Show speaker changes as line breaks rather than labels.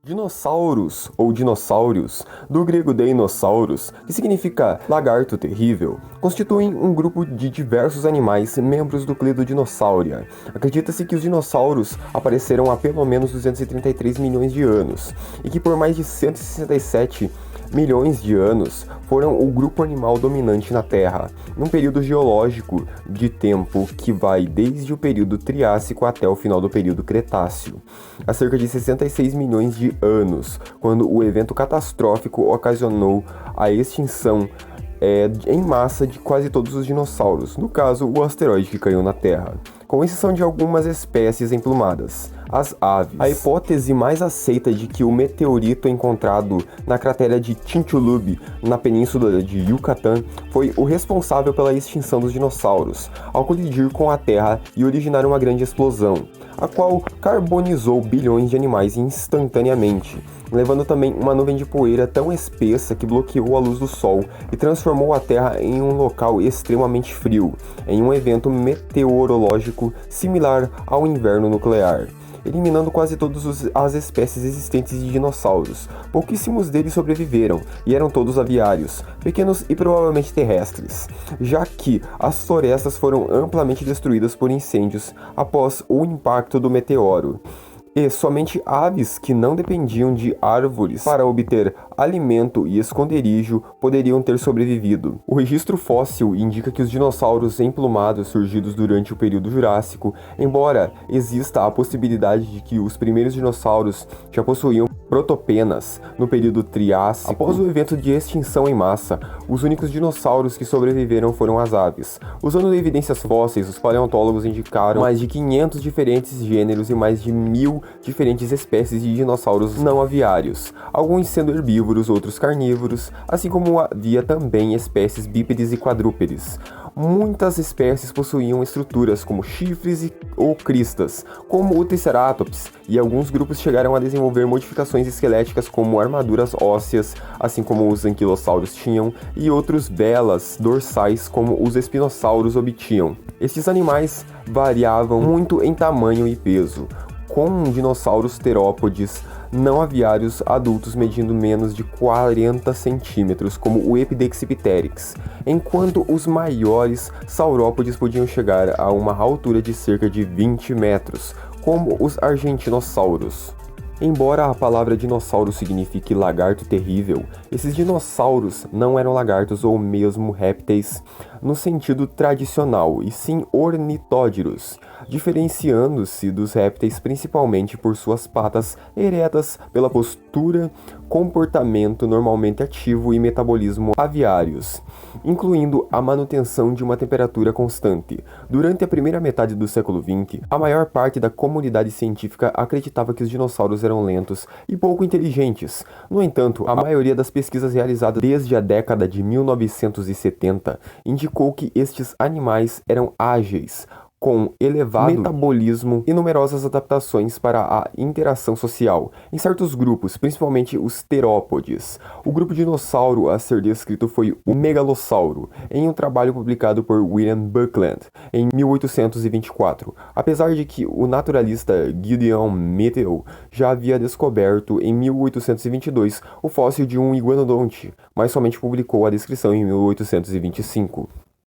Dinossauros, ou dinossauros, do grego deinosauros, que significa lagarto terrível, constituem um grupo de diversos animais membros do clado Dinossauria. Acredita-se que os dinossauros apareceram há pelo menos 233 milhões de anos, e que por mais de 167 milhões de anos foram o grupo animal dominante na Terra, num período geológico de tempo que vai desde o período Triássico até o final do período Cretáceo, há cerca de 66 milhões de anos, quando o evento catastrófico ocasionou a extinção em massa de quase todos os dinossauros, no caso, o asteroide que caiu na Terra, com exceção de algumas espécies emplumadas, as aves. A hipótese mais aceita de que o meteorito encontrado na cratera de Chicxulub, na península de Yucatán, foi o responsável pela extinção dos dinossauros, ao colidir com a Terra e originar uma grande explosão, a qual carbonizou bilhões de animais instantaneamente, levando também uma nuvem de poeira tão espessa que bloqueou a luz do Sol e transformou a Terra em um local extremamente frio, em um evento meteorológico similar ao inverno nuclear, eliminando quase todas as espécies existentes de dinossauros. Pouquíssimos deles sobreviveram, e eram todos aviários, pequenos e provavelmente terrestres, já que as florestas foram amplamente destruídas por incêndios após o impacto do meteoro. E somente aves que não dependiam de árvores para obter alimento e esconderijo poderiam ter sobrevivido. O registro fóssil indica que os dinossauros emplumados surgidos durante o período Jurássico, embora exista a possibilidade de que os primeiros dinossauros já possuíam protopenas no período Triássico. Após o evento de extinção em massa, os únicos dinossauros que sobreviveram foram as aves. Usando evidências fósseis, os paleontólogos indicaram mais de 500 diferentes gêneros e mais de 1000 diferentes espécies de dinossauros não aviários, alguns sendo herbívoros, outros carnívoros, assim como havia também espécies bípedes e quadrúpedes. Muitas espécies possuíam estruturas como chifres ou cristas, como o Triceratops, e alguns grupos chegaram a desenvolver modificações esqueléticas como armaduras ósseas, assim como os anquilossauros tinham, e outros velas dorsais como os espinossauros obtinham. Estes animais variavam muito em tamanho e peso, com dinossauros terópodes não aviários adultos medindo menos de 40 centímetros, como o Epidexipteryx, enquanto os maiores saurópodes podiam chegar a uma altura de cerca de 20 metros, como os argentinossauros. Embora a palavra dinossauro signifique lagarto terrível, esses dinossauros não eram lagartos ou mesmo répteis no sentido tradicional, e sim ornitóderos, diferenciando-se dos répteis principalmente por suas patas eretas, pela postura, comportamento normalmente ativo e metabolismo aviários, incluindo a manutenção de uma temperatura constante. Durante a primeira metade do século XX, a maior parte da comunidade científica acreditava que os dinossauros eram lentos e pouco inteligentes. No entanto, a maioria das pesquisas realizadas desde a década de 1970 indicou que estes animais eram ágeis, com elevado metabolismo e numerosas adaptações para a interação social, em certos grupos, principalmente os terópodes. O grupo dinossauro a ser descrito foi o megalossauro, em um trabalho publicado por William Buckland em 1824, apesar de que o naturalista Gideon Mitchell já havia descoberto em 1822 o fóssil de um iguanodonte, mas somente publicou a descrição em 1825.